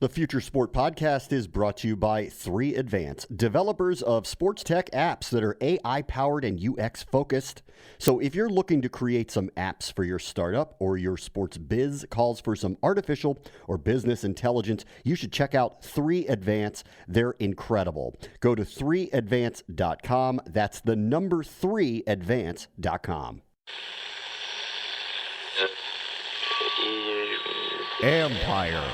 The Future Sport Podcast is brought to you by 3Advance, developers of sports tech apps that are AI-powered and UX-focused. So if you're looking to create some apps for your startup or your sports biz calls for some artificial or business intelligence, you should check out 3Advance. They're incredible. Go to 3advance.com. That's the number 3advance.com. Empire.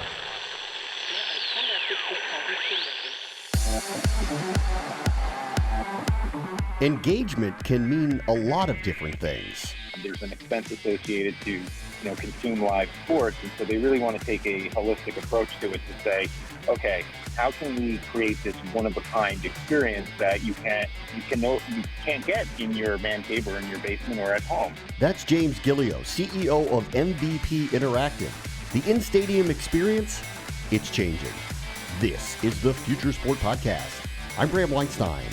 Engagement can mean a lot of different things. There's an expense associated to, consume live sports, and so they really want to take a holistic approach to it to say, okay, how can we create this one-of-a-kind experience that you can't get in your man cave or in your basement or at home? That's James Giglio, CEO of MVP Interactive. The in-stadium experience, it's changing. This is the Future Sport Podcast. I'm Bram Weinstein.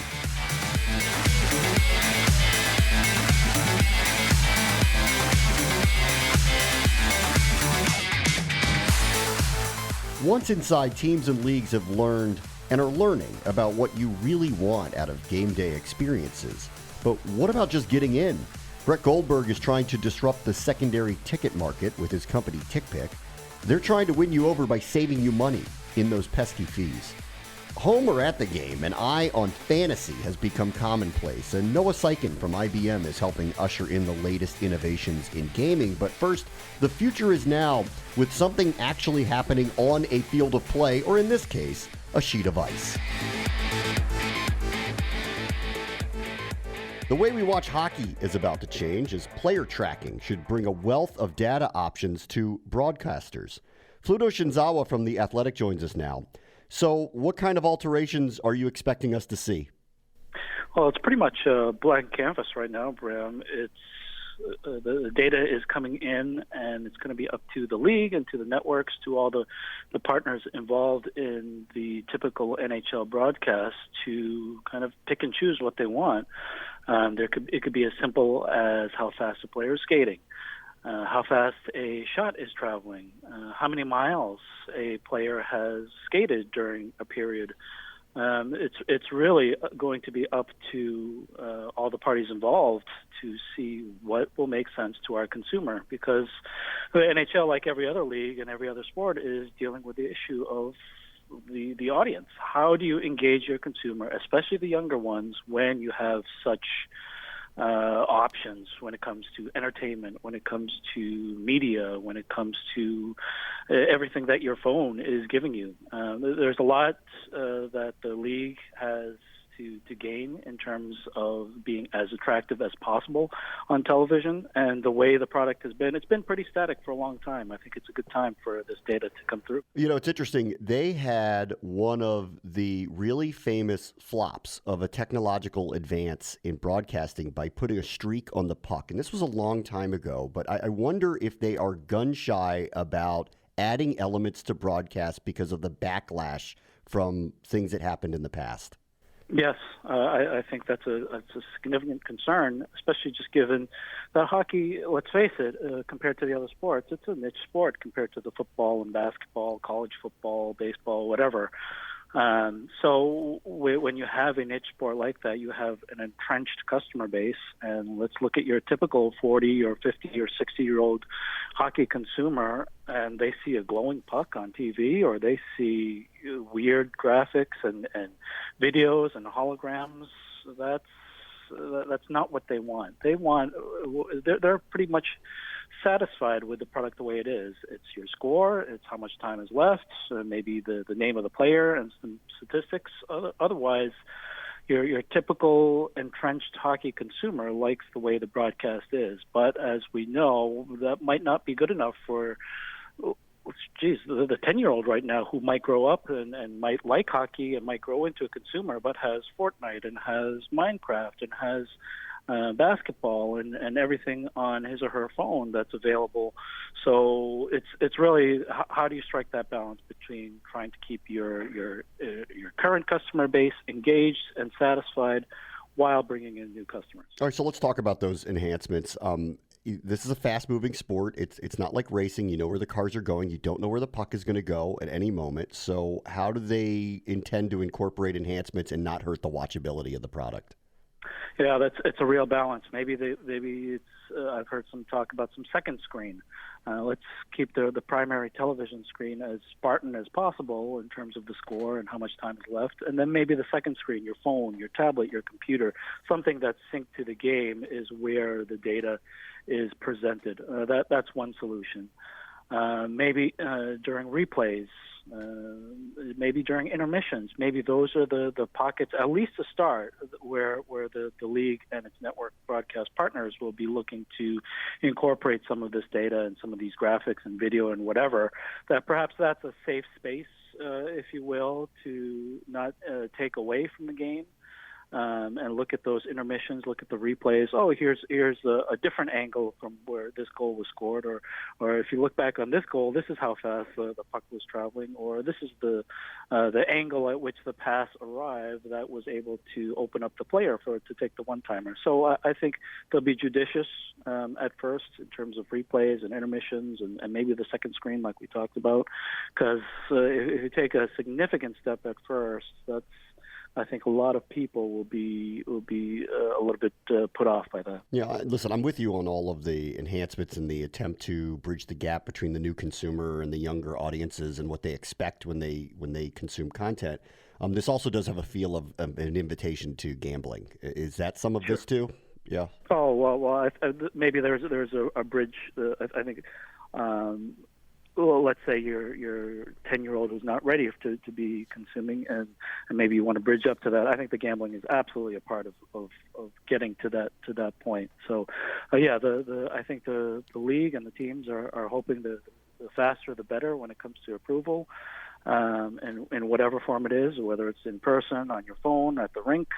Once inside, teams and leagues have learned and are learning about what you really want out of game day experiences. But what about just getting in? Brett Goldberg is trying to disrupt the secondary ticket market with his company TickPick. They're trying to win you over by saving you money in those pesky fees. Home or at the game, an eye on fantasy has become commonplace, and Noah Syken from IBM is helping usher in the latest innovations in gaming. But first, the future is now, with something actually happening on a field of play, or in this case, a sheet of ice. The way we watch hockey is about to change, as player tracking should bring a wealth of data options to broadcasters. Fluto Shinzawa from The Athletic joins us now. So what kind of alterations are you expecting us to see? Well, it's pretty much a blank canvas right now, Bram. It's the data is coming in, and it's going to be up to the league and to the networks, to all the partners involved in the typical NHL broadcast to kind of pick and choose what they want. It could be as simple as how fast a player is skating, how fast a shot is traveling, how many miles a player has skated during a period. It's really going to be up to all the parties involved to see what will make sense to our consumer, because the NHL, like every other league and every other sport, is dealing with the issue of the audience. How do you engage your consumer, especially the younger ones, when you have such options when it comes to entertainment, when it comes to media, when it comes to everything that your phone is giving you? There's a lot that the league has to gain in terms of being as attractive as possible on television. And the way the product has been, it's been pretty static for a long time. I think it's a good time for this data to come through. It's interesting. They had one of the really famous flops of a technological advance in broadcasting by putting a streak on the puck. And this was a long time ago, but I wonder if they are gun shy about adding elements to broadcast because of the backlash from things that happened in the past. Yes, I think that's a significant concern, especially just given that hockey, let's face it, compared to the other sports, it's a niche sport compared to the football and basketball, college football, baseball, whatever. So when you have a niche sport like that, you have an entrenched customer base. And let's look at your typical 40 or 50 or 60-year-old hockey consumer, and they see a glowing puck on TV, or they see weird graphics and videos and holograms. That's not what they want. They're pretty much satisfied with the product the way it is. It's your score, it's how much time is left, maybe the name of the player and some statistics. Otherwise, your typical entrenched hockey consumer likes the way the broadcast is. But as we know, that might not be good enough for the 10-year-old right now who might grow up and might like hockey and might grow into a consumer, but has Fortnite and has Minecraft and has basketball and everything on his or her phone that's available. So it's really, how do you strike that balance between trying to keep your current customer base engaged and satisfied while bringing in new customers? All right, so let's talk about those enhancements. this is a fast-moving sport. It's not like racing. You know where the cars are going. You don't know where the puck is going to go at any moment. So how do they intend to incorporate enhancements and not hurt the watchability of the product? Yeah, it's a real balance. Maybe it's. I've heard some talk about some second screen. Let's keep the primary television screen as Spartan as possible in terms of the score and how much time is left, and then maybe the second screen, your phone, your tablet, your computer, something that's synced to the game is where the data is presented. That's one solution. Maybe during replays, maybe during intermissions, maybe those are the pockets, at least to start, where the league and its network broadcast partners will be looking to incorporate some of this data and some of these graphics and video and whatever, that perhaps that's a safe space, if you will, to not take away from the game. And look at those intermissions, look at the replays. Oh, here's a different angle from where this goal was scored, or if you look back on this goal, this is how fast the puck was traveling, or this is the angle at which the pass arrived that was able to open up the player to take the one-timer. So I think they'll be judicious at first in terms of replays and intermissions and maybe the second screen like we talked about, because if you take a significant step at first, I think a lot of people will be a little bit put off by that. Yeah, listen, I'm with you on all of the enhancements and the attempt to bridge the gap between the new consumer and the younger audiences and what they expect when they consume content. This also does have a feel of an invitation to gambling. Is that some of this too? Yeah. Oh well, maybe there's a bridge. I think. Well, let's say your 10-year-old who's not ready to be consuming, and maybe you want to bridge up to that. I think the gambling is absolutely a part of getting to that point. So, I think the league and the teams are hoping the faster the better when it comes to approval, and in whatever form it is, whether it's in person, on your phone, at the rink,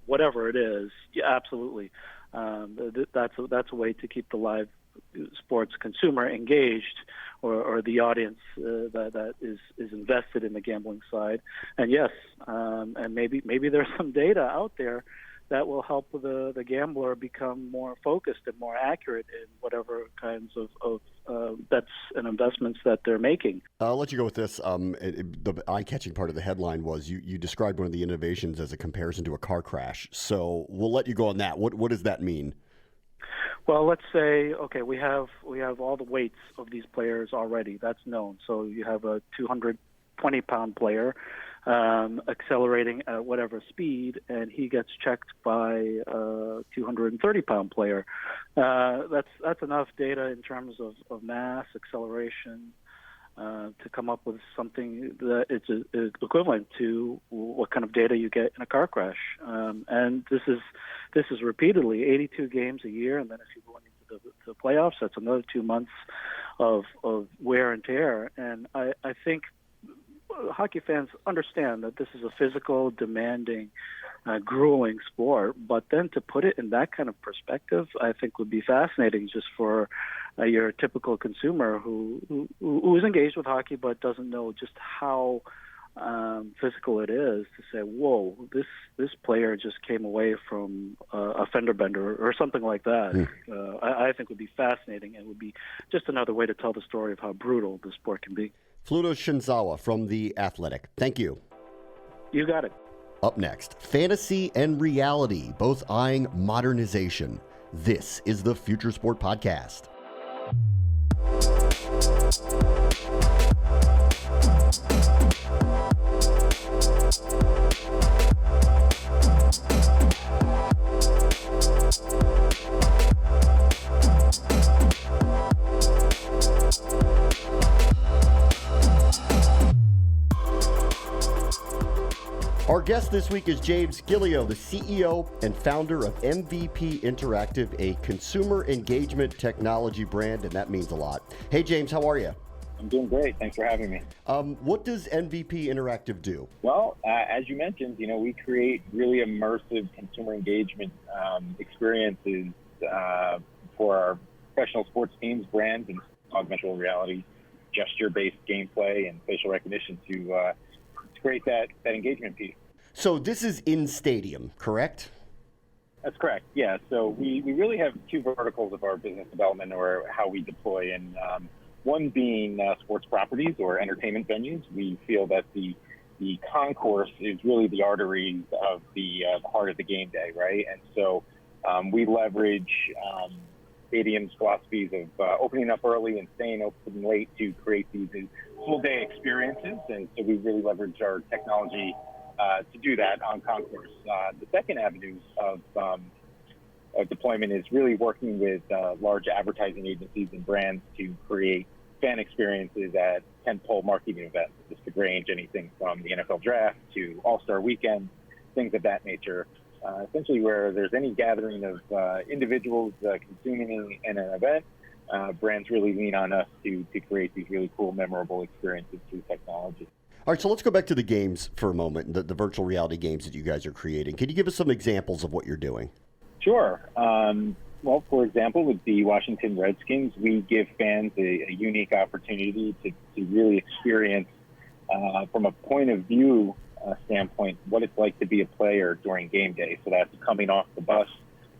whatever it is. Yeah, absolutely. That's a way to keep the live sports consumer engaged, or the audience that is invested in the gambling side. And yes, and maybe there's some data out there that will help the gambler become more focused and more accurate in whatever kinds of bets and investments that they're making. I'll let you go with this. The eye-catching part of the headline was you described one of the innovations as a comparison to a car crash. So we'll let you go on that. What does that mean? Well, let's say, okay, we have all the weights of these players already. That's known. So you have a 220-pound player accelerating at whatever speed, and he gets checked by a 230-pound player. That's enough data in terms of mass, acceleration, to come up with something that is equivalent to what kind of data you get in a car crash. And this is repeatedly 82 games a year, and then if you go into the playoffs, that's another 2 months of wear and tear. And I think hockey fans understand that this is a physical, demanding, grueling sport, but then to put it in that kind of perspective, I think would be fascinating just for your typical consumer who is engaged with hockey but doesn't know just how physical it is to say, whoa, this player just came away from a fender bender or something like that. I think would be fascinating and would be just another way to tell the story of how brutal the sport can be. Fluto Shinzawa from The Athletic. Thank you. You got it. Up next, fantasy and reality, both eyeing modernization. This is the Future Sport Podcast. Our guest this week is James Giglio, the CEO and founder of MVP Interactive, a consumer engagement technology brand, and that means a lot. Hey, James, how are you? I'm doing great. Thanks for having me. What does MVP Interactive do? Well, as you mentioned, we create really immersive consumer engagement experiences for our professional sports teams, brands, and augmented reality, gesture-based gameplay, and facial recognition to create that engagement piece. So this is in stadium, correct? That's correct. Yeah. So we really have two verticals of our business development, or how we deploy, and one being sports properties or entertainment venues. We feel that the concourse is really the artery of the heart of the game day, right? And so we leverage stadiums' philosophies of opening up early and staying open late to create these full day experiences. And so we really leverage our technology to do that on concourse. The second avenue of deployment is really working with large advertising agencies and brands to create fan experiences at tentpole marketing events. This could range anything from the NFL draft to All-Star Weekend, things of that nature. Essentially, where there's any gathering of individuals consuming in an event, brands really lean on us to create these really cool, memorable experiences through technology. All right, so let's go back to the games for a moment, the virtual reality games that you guys are creating. Can you give us some examples of what you're doing? Sure. Well, for example, with the Washington Redskins, we give fans a unique opportunity to really experience, from a point of view standpoint, what it's like to be a player during game day. So that's coming off the bus,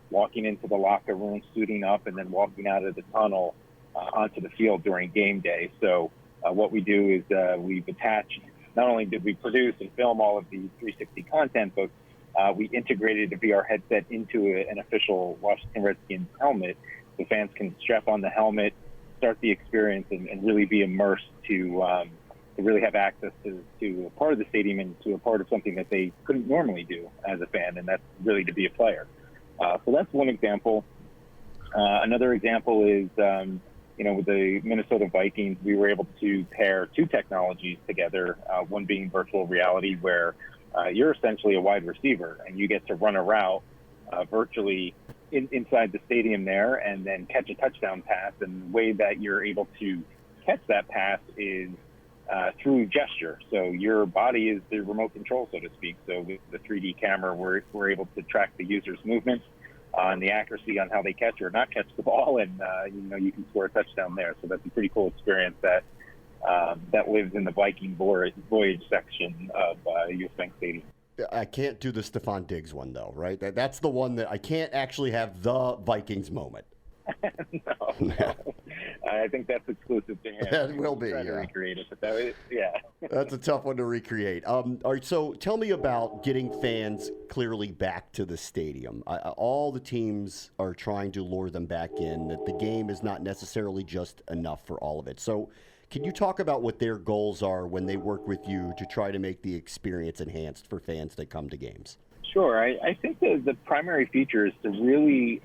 walking into the locker room, suiting up, and then walking out of the tunnel onto the field during game day. So what we do is we've attached, not only did we produce and film all of the 360 content, but we integrated a VR headset into an official Washington Redskins helmet. The fans can strap on the helmet, start the experience, and really be immersed to really have access to a part of the stadium and to a part of something that they couldn't normally do as a fan, and that's really to be a player. So that's one example. Another example is, with the Minnesota Vikings, we were able to pair two technologies together, one being virtual reality, where you're essentially a wide receiver and you get to run a route virtually inside the stadium there and then catch a touchdown pass. And the way that you're able to catch that pass is through gesture. So your body is the remote control, so to speak. So with the 3D camera, we're able to track the user's movements and the accuracy on how they catch or not catch the ball, and you can score a touchdown there. So that's a pretty cool experience that lives in the Viking voyage section of US Bank Stadium. I can't do the Stephon Diggs one, though, right? That's the one that I can't actually have the Vikings moment. No. I think that's exclusive to him. That will be, yeah. To recreate it, but that is, yeah. That's a tough one to recreate. All right, so tell me about getting fans clearly back to the stadium. All the teams are trying to lure them back in, that the game is not necessarily just enough for all of it. So can you talk about what their goals are when they work with you to try to make the experience enhanced for fans that come to games? Sure. I think the primary feature is to really,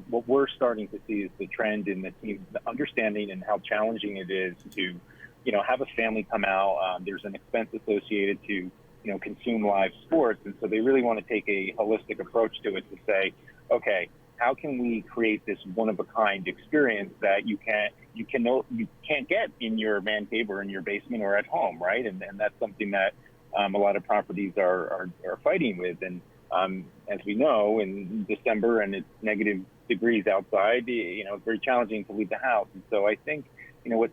what we're starting to see is the trend in the team understanding and how challenging it is to, have a family come out. There's an expense associated to, consume live sports. And so they really want to take a holistic approach to it to say, okay, how can we create this one-of-a-kind experience that you can't get in your man cave or in your basement or at home, right? And that's something that a lot of properties are fighting with. And as we know, in December and it's negative degrees outside, it's very challenging to leave the house. And so I think, what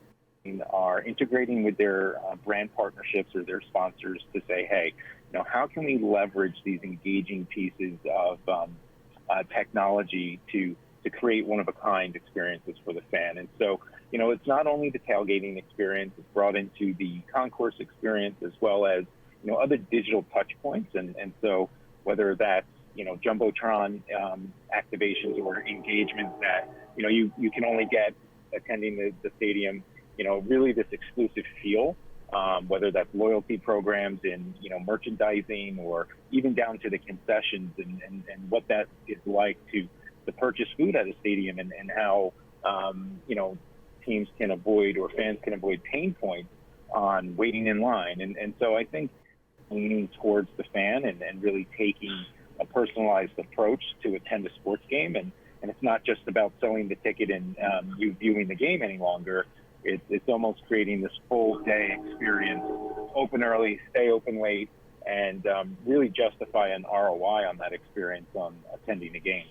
are integrating with their brand partnerships or their sponsors to say, hey, how can we leverage these engaging pieces of technology to create one-of-a-kind experiences for the fan. And so, it's not only the tailgating experience, it's brought into the concourse experience as well as, other digital touch points. And so whether that's, Jumbotron activations or engagements that, you can only get attending the stadium, really this exclusive feel, whether that's loyalty programs and, merchandising or even down to the concessions and what that is like to purchase food at a stadium and how, teams can avoid or fans can avoid pain points on waiting in line. And so I think leaning towards the fan and really taking a personalized approach to attend a sports game. And it's not just about selling the ticket and you viewing the game any longer. It's almost creating this full day experience, open early, stay open late, and really justify an ROI on that experience on attending a game.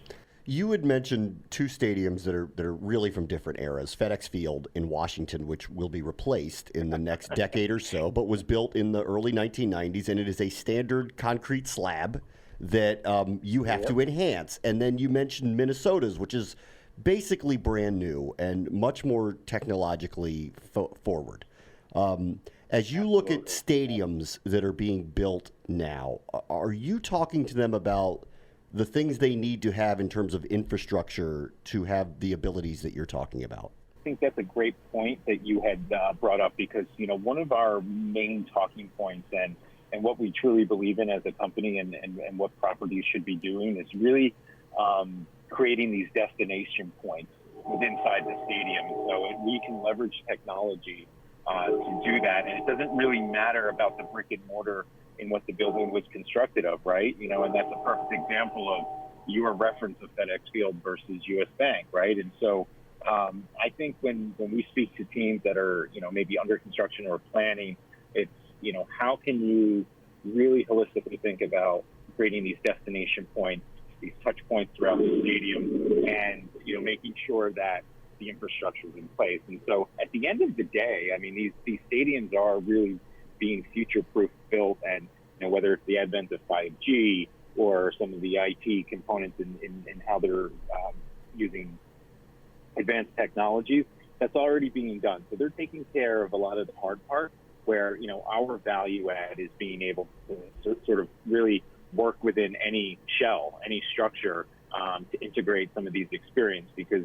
You had mentioned two stadiums that are really from different eras. FedEx Field in Washington, which will be replaced in the next decade or so, but was built in the early 1990s, and it is a standard concrete slab that you have to enhance. And then you mentioned Minnesota's, which is basically brand new and much more technologically forward. As you look at stadiums that are being built now, are you talking to them about the things they need to have in terms of infrastructure to have the abilities that you're talking about? I think that's a great point that you had brought up, because, one of our main talking points and what we truly believe in as a company and what properties should be doing is really creating these destination points inside the stadium. So we can leverage technology to do that. And it doesn't really matter about the brick and mortar in what the building was constructed of, right? And that's a perfect example of your reference of FedEx Field versus US Bank, right? And so I think when we speak to teams that are, maybe under construction or planning, it's, how can you really holistically think about creating these destination points, these touch points throughout the stadium, and, making sure that the infrastructure is in place. And so at the end of the day, I mean, these stadiums are really being future-proof built, and whether it's the advent of 5G or some of the IT components in how they're using advanced technologies, that's already being done. So they're taking care of a lot of the hard part, where our value add is being able to sort of really work within any shell, any structure, to integrate some of these experiences, because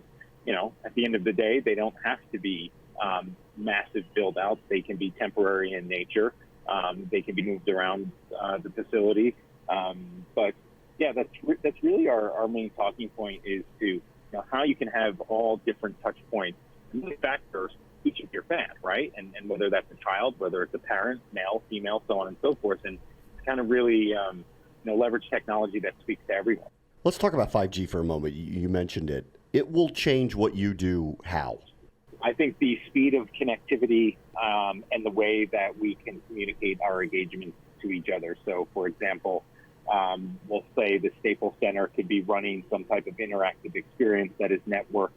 at the end of the day, they don't have to be massive build-outs. They can be temporary in nature. They can be moved around the facility. But yeah, that's really our main talking point, is to how you can have all different touch points and really factors each of your fans, right? And whether that's a child, whether it's a parent, male, female, so on and so forth, and kind of really leverage technology that speaks to everyone. Let's talk about 5G for a moment. You mentioned it. It will change what you do. How? I think the speed of connectivity and the way that we can communicate our engagement to each other. So, for example, we'll say the Staples Center could be running some type of interactive experience that is networked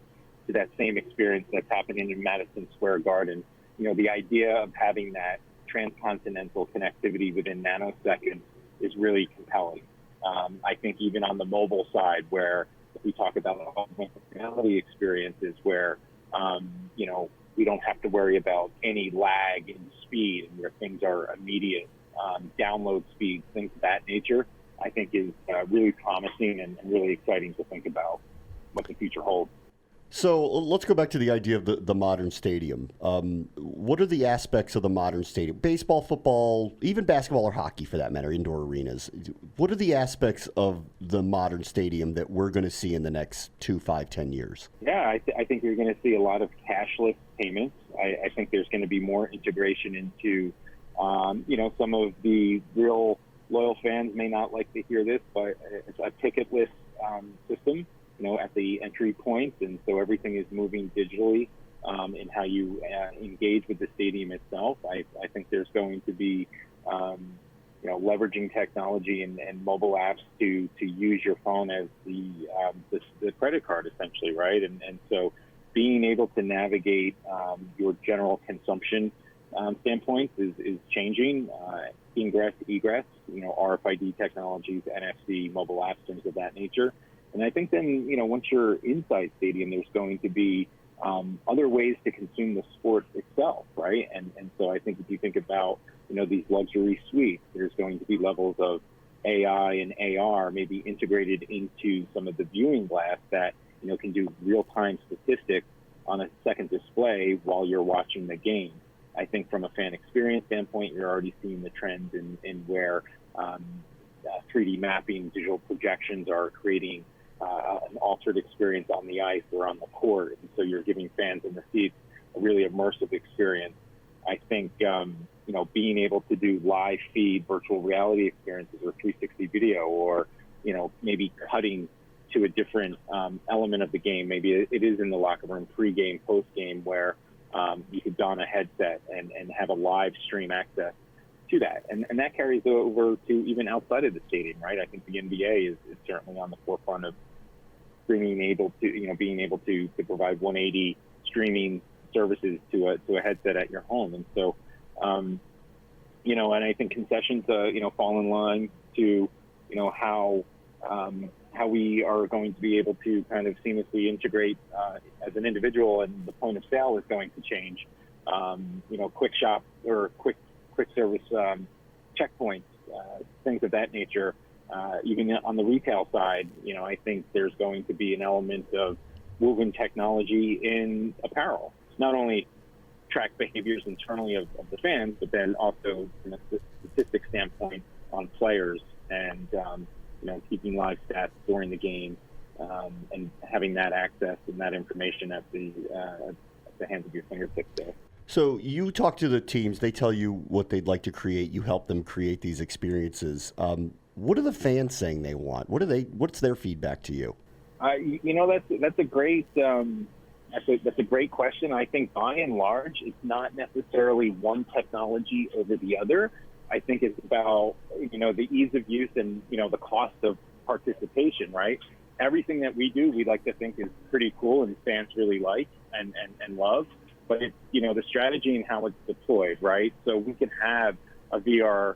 to that same experience that's happening in Madison Square Garden. The idea of having that transcontinental connectivity within nanoseconds is really compelling. I think even on the mobile side, where we talk about augmented reality experiences where, we don't have to worry about any lag in speed, and where things are immediate, download speed, things of that nature, I think is really promising and really exciting to think about what the future holds. So let's go back to the idea of the modern stadium. What are the aspects of the modern stadium? Baseball, football, even basketball or hockey for that matter, indoor arenas. What are the aspects of the modern stadium that we're going to see in the next 2, 5, 10 years? Yeah, I think you're going to see a lot of cashless payments. I think there's going to be more integration into, some of the real loyal fans may not like to hear this, but it's a ticketless system. At the entry points, and so everything is moving digitally in how you engage with the stadium itself. I think there's going to be, leveraging technology and mobile apps to use your phone as the credit card, essentially, right? And so being able to navigate your general consumption standpoints is changing. Ingress, egress, RFID technologies, NFC, mobile apps, things of that nature. And I think then, once you're inside stadium, there's going to be other ways to consume the sport itself, right? And so I think if you think about, these luxury suites, there's going to be levels of AI and AR maybe integrated into some of the viewing glass that, can do real-time statistics on a second display while you're watching the game. I think from a fan experience standpoint, you're already seeing the trends in where 3D mapping, digital projections are creating an altered experience on the ice or on the court. And so you're giving fans in the seats a really immersive experience. I think, being able to do live feed virtual reality experiences or 360 video, or, maybe cutting to a different element of the game. Maybe it is in the locker room, pre-game, post-game, where you could don a headset and have a live stream access to that. And that carries over to even outside of the stadium, right? I think the NBA is certainly on the forefront of being able to provide 180 streaming services to a headset at your home. And so, and I think concessions, fall in line to how we are going to be able to kind of seamlessly integrate as an individual, and the point of sale is going to change. Quick shop or quick service checkpoints, things of that nature. Even on the retail side, I think there's going to be an element of woven technology in apparel. Not only track behaviors internally of the fans, but then also from a statistic standpoint on players and, keeping live stats during the game and having that access and that information at the hands of your fingertips there. So you talk to the teams, they tell you what they'd like to create, you help them create these experiences. What are the fans saying they want? What's their feedback to you? That's a great that's a great question. I think by and large, it's not necessarily one technology over the other. I think it's about the ease of use and the cost of participation. Right. Everything that we do, we like to think is pretty cool and fans really like and love. But it's the strategy and how it's deployed. Right. So we can have a VR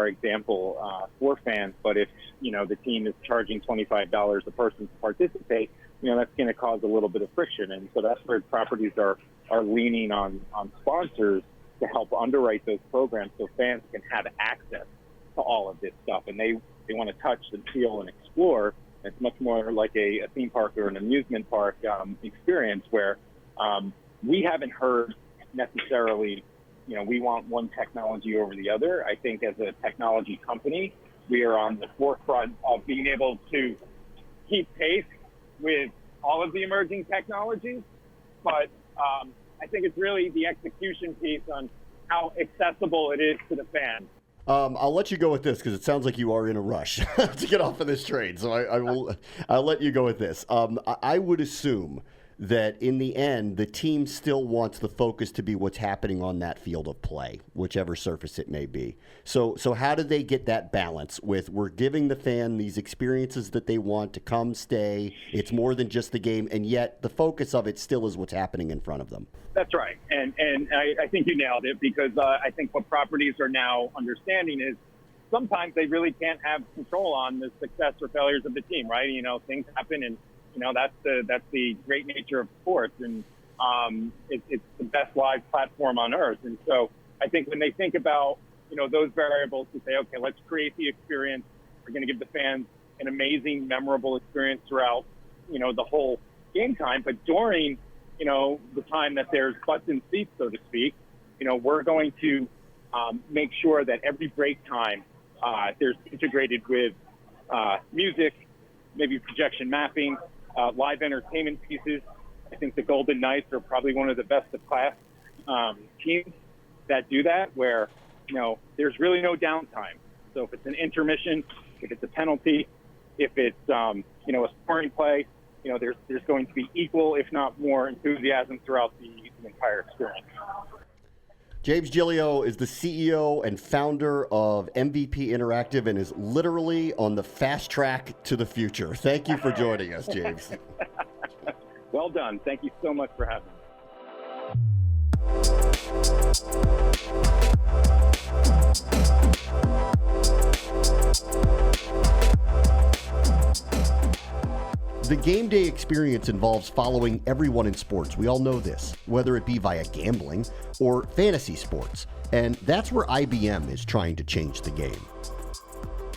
example for fans, but if the team is charging $25 a person to participate, that's going to cause a little bit of friction, and so that's where properties are leaning on sponsors to help underwrite those programs so fans can have access to all of this stuff, and they want to touch and feel and explore. It's much more like a theme park or an amusement park experience where we haven't heard necessarily we want one technology over the other. I think as a technology company, we are on the forefront of being able to keep pace with all of the emerging technologies. But I think it's really the execution piece on how accessible it is to the fan. I'll let you go with this because it sounds like you are in a rush to get off of this train. So I'll let you go with this. I would assume that in the end, the team still wants the focus to be what's happening on that field of play, whichever surface it may be. So how do they get that balance with we're giving the fan these experiences that they want to come, stay, it's more than just the game, and yet the focus of it still is what's happening in front of them? That's right. And I think you nailed it because I think what properties are now understanding is sometimes they really can't have control on the success or failures of the team, right? Things happen and that's the great nature of sports, and it's the best live platform on earth. And so I think when they think about those variables to say, okay, let's create the experience. We're going to give the fans an amazing, memorable experience throughout the whole game time. But during the time that there's butts in seats, so to speak, we're going to make sure that every break time there's integrated with music, maybe projection mapping. Live entertainment pieces. I think the Golden Knights are probably one of the best of class teams that do that, where there's really no downtime. So if it's an intermission, if it's a penalty, if it's a scoring play, there's going to be equal, if not more, enthusiasm throughout the entire experience. James Giglio is the CEO and founder of MVP Interactive and is literally on the fast track to the future. Thank you for joining us, James. Well done. Thank you so much for having The game day experience involves following everyone in sports. We all know this, whether it be via gambling or fantasy sports. And that's where IBM is trying to change the game.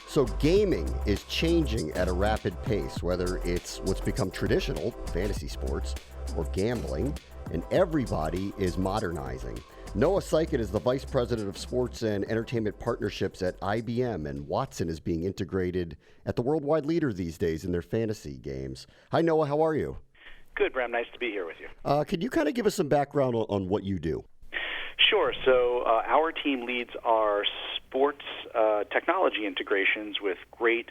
So gaming is changing at a rapid pace, whether it's what's become traditional, fantasy sports, or gambling, and everybody is modernizing. Noah Syken is the Vice President of Sports and Entertainment Partnerships at IBM, and Watson is being integrated at the worldwide leader these days in their fantasy games. Hi, Noah. How are you? Good, Bram. Nice to be here with you. Could you kind of give us some background on what you do? Sure. So our team leads our sports technology integrations with great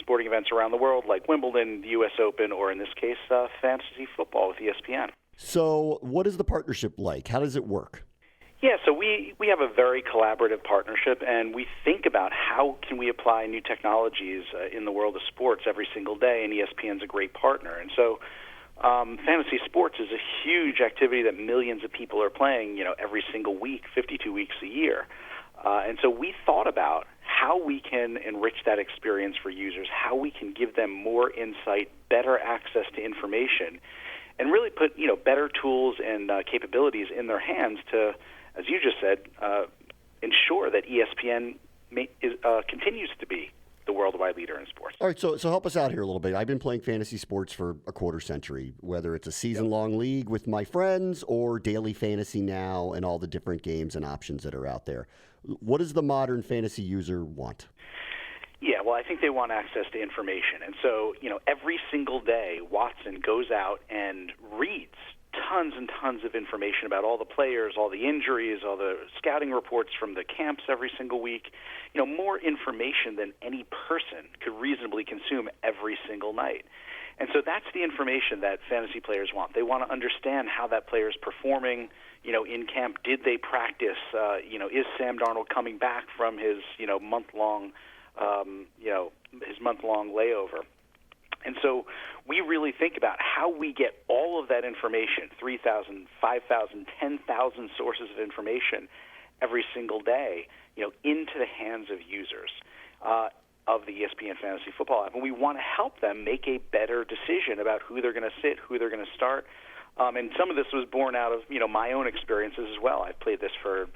sporting events around the world, like Wimbledon, the U.S. Open, or in this case, fantasy football with ESPN. So what is the partnership like? How does it work? Yeah, so we have a very collaborative partnership, and we think about how can we apply new technologies in the world of sports every single day, and ESPN's a great partner. And so fantasy sports is a huge activity that millions of people are playing, every single week, 52 weeks a year. And so we thought about how we can enrich that experience for users, how we can give them more insight, better access to information, and really put better tools and capabilities in their hands to, as you just said, ensure that ESPN continues to be the worldwide leader in sports. All right, so help us out here a little bit. I've been playing fantasy sports for a quarter century, whether it's a season-long league with my friends or daily fantasy now and all the different games and options that are out there. What does the modern fantasy user want? Yeah, well, I think they want access to information. And so, every single day, Watson goes out and reads tons and tons of information about all the players, all the injuries, all the scouting reports from the camps every single week. More information than any person could reasonably consume every single night. And so that's the information that fantasy players want. They want to understand how that player is performing, in camp. Did they practice? Is Sam Darnold coming back from his, month-long layover? And so we really think about how we get all of that information, 3,000, 5,000, 10,000 sources of information every single day, into the hands of users of the ESPN Fantasy Football app. And we want to help them make a better decision about who they're going to sit, who they're going to start. And some of this was born out of, my own experiences as well. I've played this for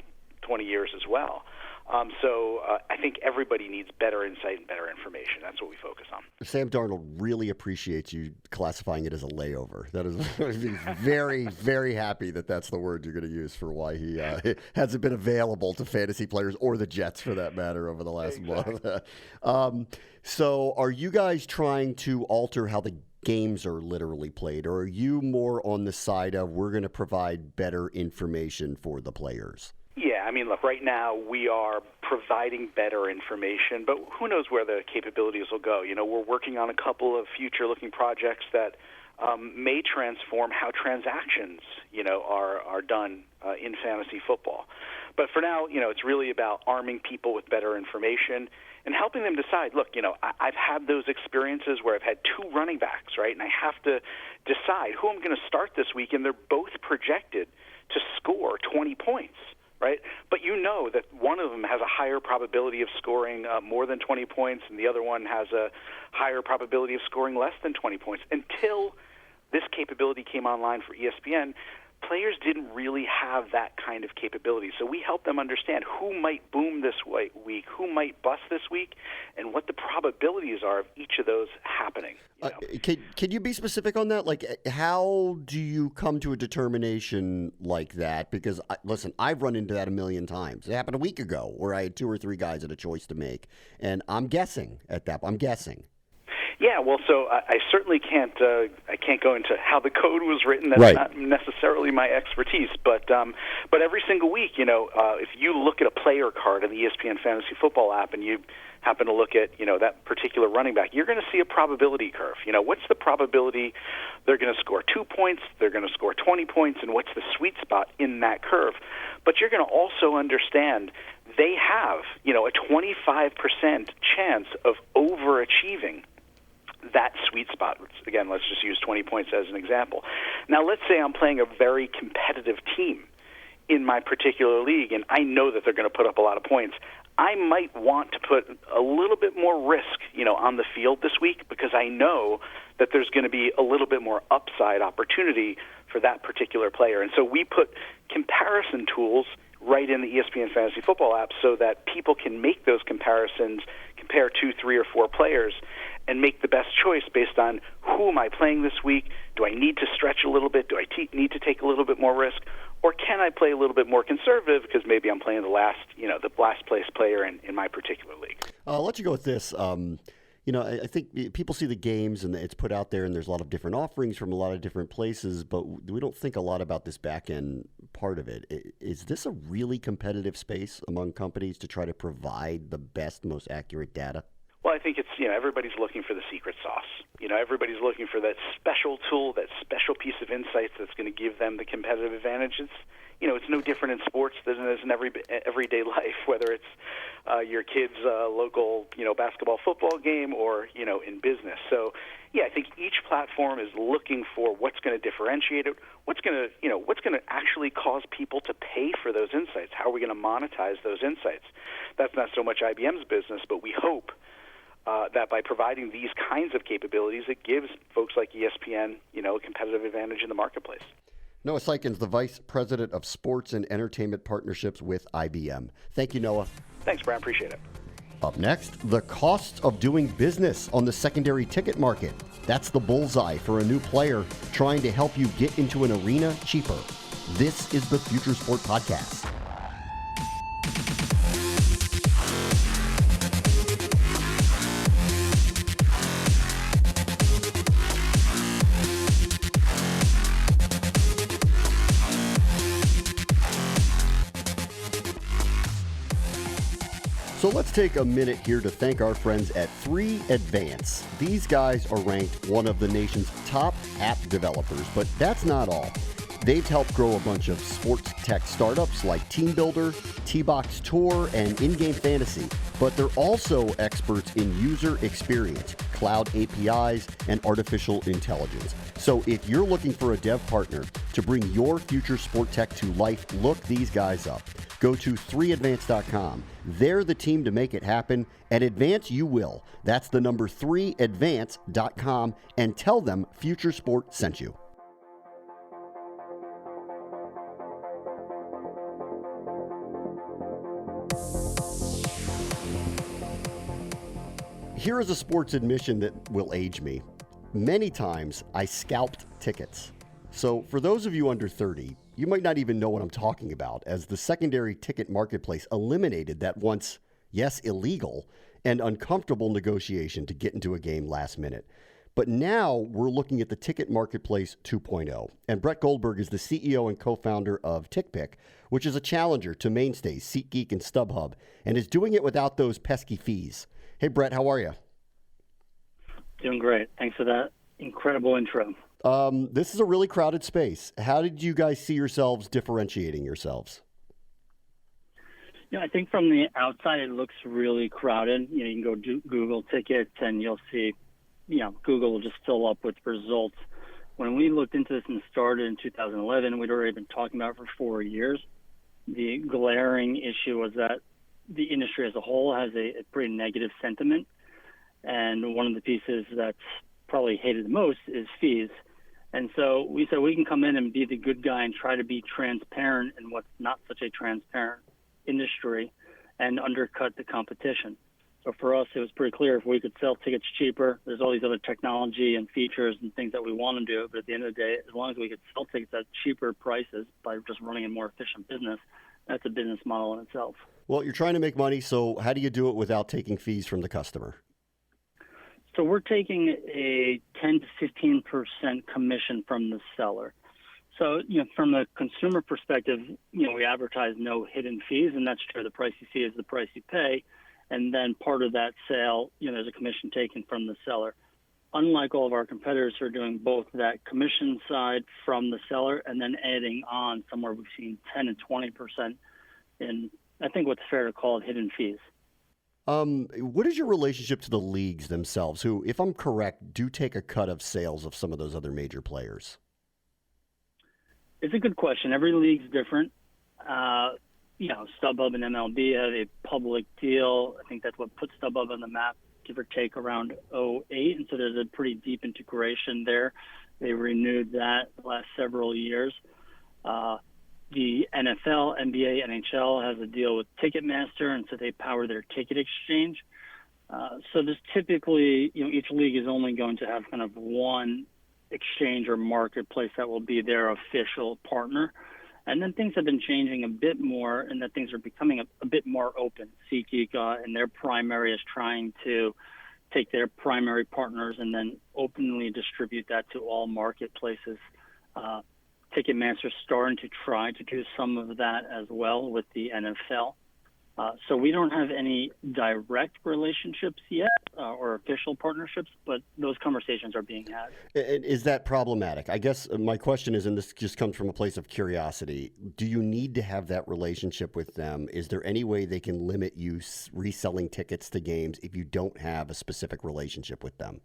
20 years as well. So I think everybody needs better insight and better information. That's what we focus on. Sam Darnold really appreciates you classifying it as a layover. That is he's very, very happy that that's the word you're going to use for why he hasn't been available to fantasy players or the Jets, for that matter, over the last month. So are you guys trying to alter how the games are literally played, or are you more on the side of we're going to provide better information for the players? Yeah, look, right now we are providing better information, but who knows where the capabilities will go. We're working on a couple of future-looking projects that may transform how transactions, are done in fantasy football. But for now, it's really about arming people with better information and helping them decide, look, I've had those experiences where I've had two running backs, right, and I have to decide who I'm going to start this week, and they're both projected to score 20 points. Right, but that one of them has a higher probability of scoring more than 20 points, and the other one has a higher probability of scoring less than 20 points. Until this capability came online for ESPN, players didn't really have that kind of capability. So we help them understand who might boom this week, who might bust this week, and what the probabilities are of each of those happening. Can you be specific on that? Like, how do you come to a determination like that? Because, listen, I've run into that a million times. It happened a week ago where I had two or three guys had a choice to make, and I'm guessing at that. I'm guessing. Yeah, well, so I certainly can't. I can't go into how the code was written. That's not necessarily my expertise. But every single week, if you look at a player card in the ESPN Fantasy Football app, and you happen to look at that particular running back, you're going to see a probability curve. What's the probability they're going to score 2 points, they're going to score 20 points, and what's the sweet spot in that curve? But you're going to also understand they have a 25% chance of overachieving that sweet spot. Again, let's just use 20 points as an example. Now, let's say I'm playing a very competitive team in my particular league, and I know that they're going to put up a lot of points. I might want to put a little bit more risk, on the field this week, because I know that there's going to be a little bit more upside opportunity for that particular player. And so we put comparison tools right in the ESPN Fantasy Football app so that people can make those comparisons, compare 2, 3, or 4 players, and make the best choice based on who am I playing this week? Do I need to stretch a little bit? Do I need to take a little bit more risk? Or can I play a little bit more conservative because maybe I'm playing the last place player in my particular league? I'll let you go with this. I think people see the games and it's put out there, and there's a lot of different offerings from a lot of different places, but we don't think a lot about this back end part of it. Is this a really competitive space among companies to try to provide the best, most accurate data? Well, I think it's, everybody's looking for the secret sauce. Everybody's looking for that special tool, that special piece of insights that's going to give them the competitive advantage. It's, it's no different in sports than it is in everyday life, whether it's your kid's local, basketball, football game, or, in business. So, I think each platform is looking for what's going to differentiate it, what's going to actually cause people to pay for those insights. How are we going to monetize those insights? That's not so much IBM's business, but we hope that by providing these kinds of capabilities, it gives folks like ESPN, a competitive advantage in the marketplace. Noah Syken is the Vice President of Sports and Entertainment Partnerships with IBM. Thank you, Noah. Thanks, Brian. Appreciate it. Up next, the costs of doing business on the secondary ticket market. That's the bullseye for a new player trying to help you get into an arena cheaper. This is the Future Sport Podcast. So let's take a minute here to thank our friends at 3Advance. These guys are ranked one of the nation's top app developers, but that's not all. They've helped grow a bunch of sports tech startups like Team Builder, T-Box Tour, and in-game fantasy, but they're also experts in user experience, cloud APIs, and artificial intelligence. So if you're looking for a dev partner to bring your future sport tech to life, look these guys up. Go to 3advance.com. They're the team to make it happen, and advance you will. That's the number 3advance.com, and tell them Future Sport sent you. Here is a sports admission that will age me. Many times I scalped tickets. So for those of you under 30, you might not even know what I'm talking about, as the secondary ticket marketplace eliminated that once, yes, illegal and uncomfortable negotiation to get into a game last minute. But now we're looking at the Ticket Marketplace 2.0. And Brett Goldberg is the CEO and co-founder of TickPick, which is a challenger to mainstays SeatGeek and StubHub, and is doing it without those pesky fees. Hey, Brett, how are you? Doing great. Thanks for that incredible intro. This is a really crowded space. How did you guys see yourselves differentiating yourselves? I think from the outside it looks really crowded. You can go Google tickets and you'll see, Google will just fill up with results. When we looked into this and started in 2011, we'd already been talking about it for 4 years. The glaring issue was that the industry as a whole has a pretty negative sentiment. And one of the pieces that's probably hated the most is fees. And so we said we can come in and be the good guy and try to be transparent in what's not such a transparent industry and undercut the competition. So for us, it was pretty clear if we could sell tickets cheaper, there's all these other technology and features and things that we want to do. But at the end of the day, as long as we could sell tickets at cheaper prices by just running a more efficient business, that's a business model in itself. Well, you're trying to make money, so how do you do it without taking fees from the customer? So we're taking a 10 to 15% commission from the seller. So, from a consumer perspective, we advertise no hidden fees, and that's true. The price you see is the price you pay. And then part of that sale, there's a commission taken from the seller. Unlike all of our competitors who are doing both that commission side from the seller and then adding on somewhere we've seen 10 and 20% in, I think what's fair to call it, hidden fees. What is your relationship to the leagues themselves, who, if I'm correct, do take a cut of sales of some of those other major players? It's a good question. Every league's different. StubHub and MLB have a public deal. I think that's what put StubHub on the map, give or take, around 2008. And so there's a pretty deep integration there. They renewed that the last several years. The NFL, NBA, NHL has a deal with Ticketmaster, and so they power their ticket exchange. So there's typically, each league is only going to have kind of one exchange or marketplace that will be their official partner. And then things have been changing a bit more, and that things are becoming a bit more open. SeatGeek and their primary is trying to take their primary partners and then openly distribute that to all marketplaces. Ticketmaster's starting to try to do some of that as well with the NFL. So we don't have any direct relationships yet or official partnerships, but those conversations are being had. And is that problematic? I guess my question is, and this just comes from a place of curiosity, do you need to have that relationship with them? Is there any way they can limit you reselling tickets to games if you don't have a specific relationship with them?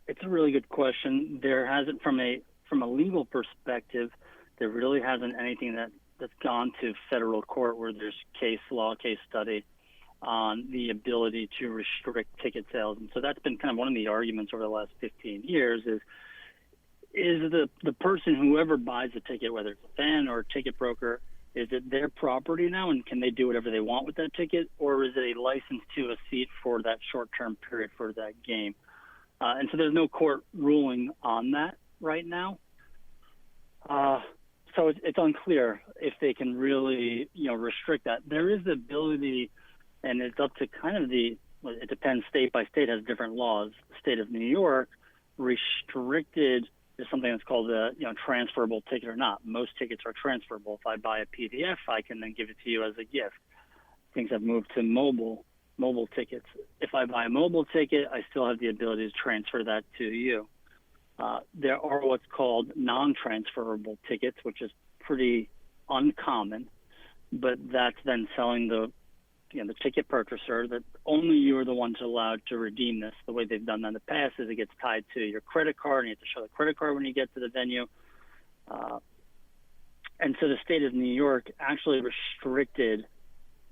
It's a really good question. There hasn't, from a legal perspective, there really hasn't anything that's gone to federal court where there's case study on the ability to restrict ticket sales. And so that's been kind of one of the arguments over the last 15 years is the person, whoever buys the ticket, whether it's a fan or a ticket broker, is it their property now and can they do whatever they want with that ticket, or is it a license to a seat for that short-term period for that game? And so there's no court ruling on that right now. So it's unclear if they can really, restrict that. There is the ability, and it's up to kind of it depends, state by state has different laws. The state of New York restricted is something that's called a transferable ticket or not. Most tickets are transferable. If I buy a PDF, I can then give it to you as a gift. Things have moved to mobile tickets. If I buy a mobile ticket, I still have the ability to transfer that to you. There are what's called non-transferable tickets, which is pretty uncommon, but that's then selling the ticket purchaser that only you are the ones allowed to redeem this. The way they've done that in the past is it gets tied to your credit card, and you have to show the credit card when you get to the venue. And so the state of New York actually restricted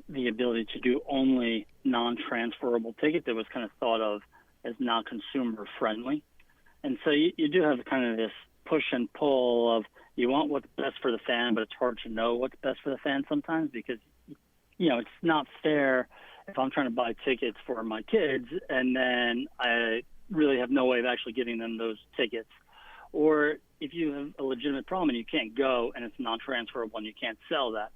the ability to do only non-transferable tickets that was kind of thought of as not consumer friendly. And so you do have kind of this push and pull of you want what's best for the fan, but it's hard to know what's best for the fan sometimes because, it's not fair if I'm trying to buy tickets for my kids and then I really have no way of actually giving them those tickets. Or if you have a legitimate problem and you can't go and it's non-transferable and you can't sell that.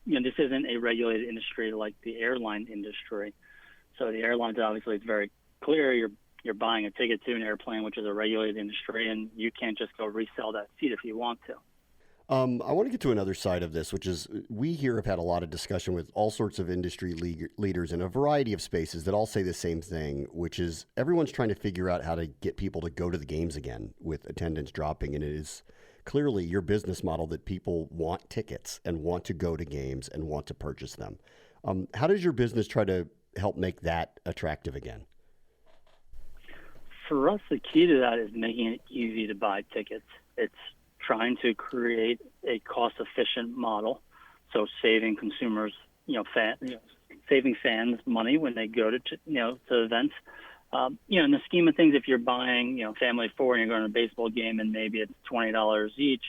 This isn't a regulated industry like the airline industry. So the airlines, obviously, it's very clear you're buying a ticket to an airplane, which is a regulated industry, and you can't just go resell that seat if you want to. I want to get to another side of this, which is we here have had a lot of discussion with all sorts of industry leaders in a variety of spaces that all say the same thing, which is everyone's trying to figure out how to get people to go to the games again with attendance dropping. And it is clearly your business model that people want tickets and want to go to games and want to purchase them. How does your business try to help make that attractive again? For us, the key to that is making it easy to buy tickets. It's trying to create a cost-efficient model, so saving consumers, saving fans money when they go to events. In the scheme of things, if you're buying, family of four and you're going to a baseball game and maybe it's $20 each,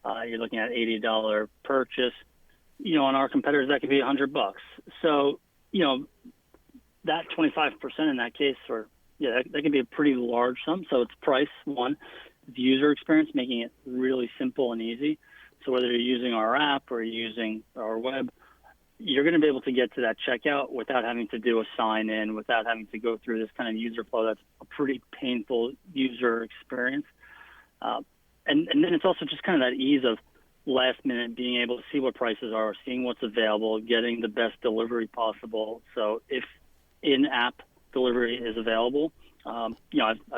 you're looking at $80 purchase. On our competitors, that could be $100. So, that 25% in that case, that can be a pretty large sum. So it's price, one. The user experience, making it really simple and easy. So whether you're using our app or using our web, you're going to be able to get to that checkout without having to do a sign-in, without having to go through this kind of user flow. That's a pretty painful user experience. And then it's also just kind of that ease of last minute being able to see what prices are, seeing what's available, getting the best delivery possible. So if in-app delivery is available, I've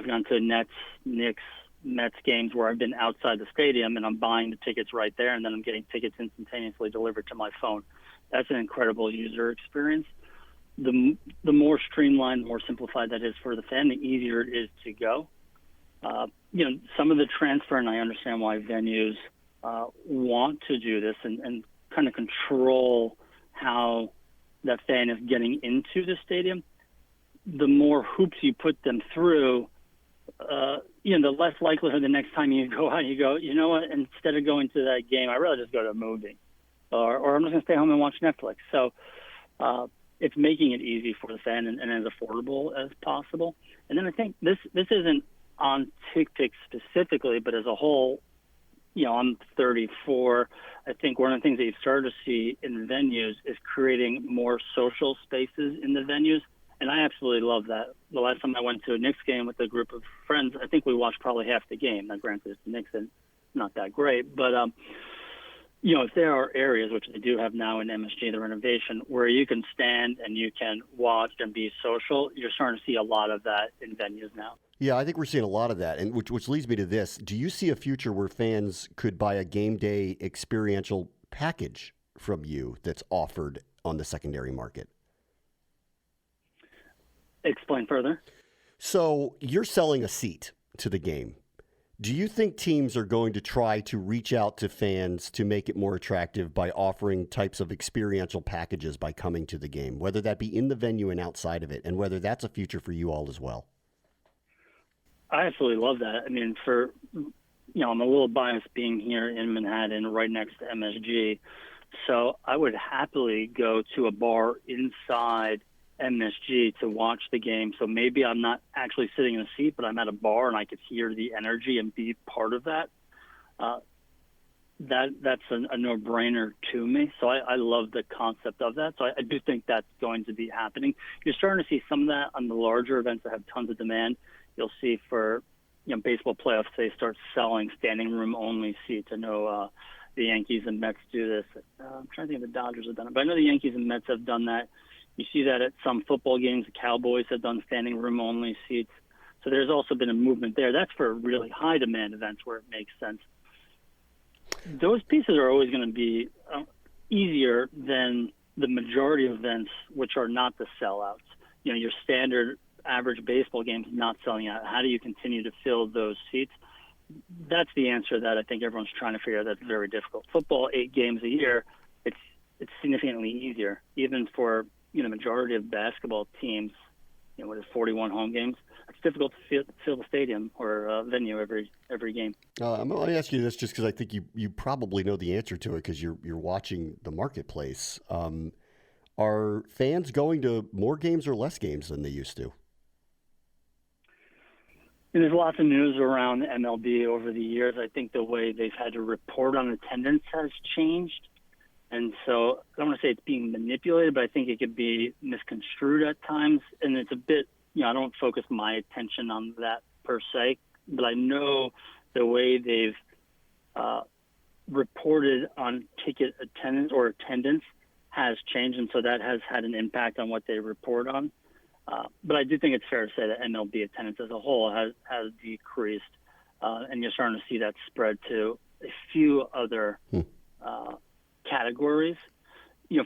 gone to Nets, Knicks, Mets games where I've been outside the stadium and I'm buying the tickets right there, and then I'm getting tickets instantaneously delivered to my phone. That's an incredible user experience. The more streamlined, more simplified that is for the fan, the easier it is to go. Some of the transfer, and I understand why venues want to do this and kind of control how that fan is getting into the stadium. The more hoops you put them through, the less likelihood the next time you go out, you go, you know what, instead of going to that game, I'd rather just go to a movie. Or I'm just going to stay home and watch Netflix. So it's making it easy for the fan and as affordable as possible. And then I think this isn't on TickPick specifically, but as a whole, I'm 34. I think one of the things that you've started to see in venues is creating more social spaces in the venues. And I absolutely love that. The last time I went to a Knicks game with a group of friends, I think we watched probably half the game. Now, granted, it's the Knicks and not that great. But If there are areas, which they do have now in MSG, the renovation, where you can stand and you can watch and be social, you're starting to see a lot of that in venues now. Yeah, I think we're seeing a lot of that, and which leads me to this. Do you see a future where fans could buy a game day experiential package from you that's offered on the secondary market? Explain further. So you're selling a seat to the game. Do you think teams are going to try to reach out to fans to make it more attractive by offering types of experiential packages by coming to the game, whether that be in the venue and outside of it, and whether that's a future for you all as well? I absolutely love that. I mean, I'm a little biased being here in Manhattan right next to MSG. So I would happily go to a bar inside MSG to watch the game. So maybe I'm not actually sitting in a seat, but I'm at a bar and I could hear the energy and be part of that. That's a no-brainer to me. So I love the concept of that. So I do think that's going to be happening. You're starting to see some of that on the larger events that have tons of demand. You'll see for baseball playoffs, they start selling standing room only seats. I know the Yankees and Mets do this. I'm trying to think if the Dodgers have done it, but I know the Yankees and Mets have done that. You see that at some football games. The Cowboys have done standing room only seats. So there's also been a movement there. That's for really high demand events where it makes sense. Those pieces are always going to be easier than the majority of events, which are not the sellouts. Your standard average baseball games not selling out. How do you continue to fill those seats? That's the answer that I think everyone's trying to figure out. That's very difficult. Football, 8 games a year, it's significantly easier, even for majority of basketball teams. What is 41 home games? It's difficult to fill the stadium or venue every game. I'm going to ask you this just because I think you probably know the answer to it because you're watching the marketplace. Are fans going to more games or less games than they used to? And there's lots of news around MLB over the years. I think the way they've had to report on attendance has changed. And so I don't want to say it's being manipulated, but I think it could be misconstrued at times. And it's a bit, I don't focus my attention on that per se, but I know the way they've reported on ticket attendance has changed. And so that has had an impact on what they report on. But I do think it's fair to say that MLB attendance as a whole has decreased. And you're starting to see that spread to a few other categories.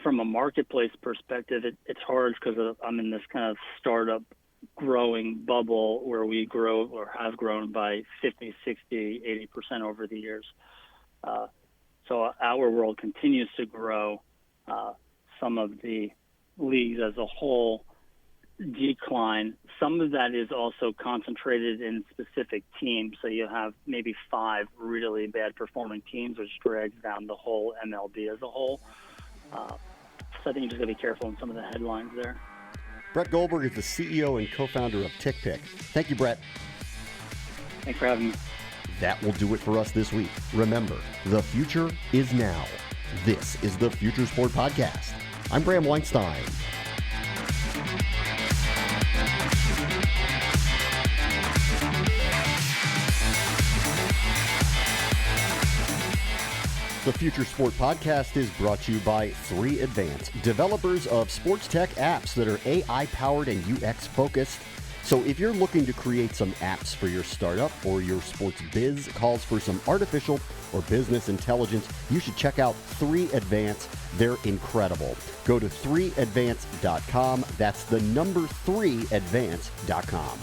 From a marketplace perspective, it's hard because I'm in this kind of startup growing bubble where we grow or have grown by 50, 60, 80% over the years. So our world continues to grow. Some of the leagues as a whole decline. Some of that is also concentrated in specific teams. So you have maybe 5 really bad performing teams, which drags down the whole MLB as a whole. So I think you just got to be careful in some of the headlines there. Brett Goldberg is the CEO and co-founder of TickPick. Thank you, Brett. Thanks for having me. That will do it for us this week. Remember, the future is now. This is the Future Sport Podcast. I'm Bram Weinstein. The Future Sport Podcast is brought to you by 3Advance, developers of sports tech apps that are AI-powered and UX-focused. So if you're looking to create some apps for your startup or your sports biz calls for some artificial or business intelligence, you should check out 3Advance. They're incredible. Go to 3advance.com. That's the number 3advance.com.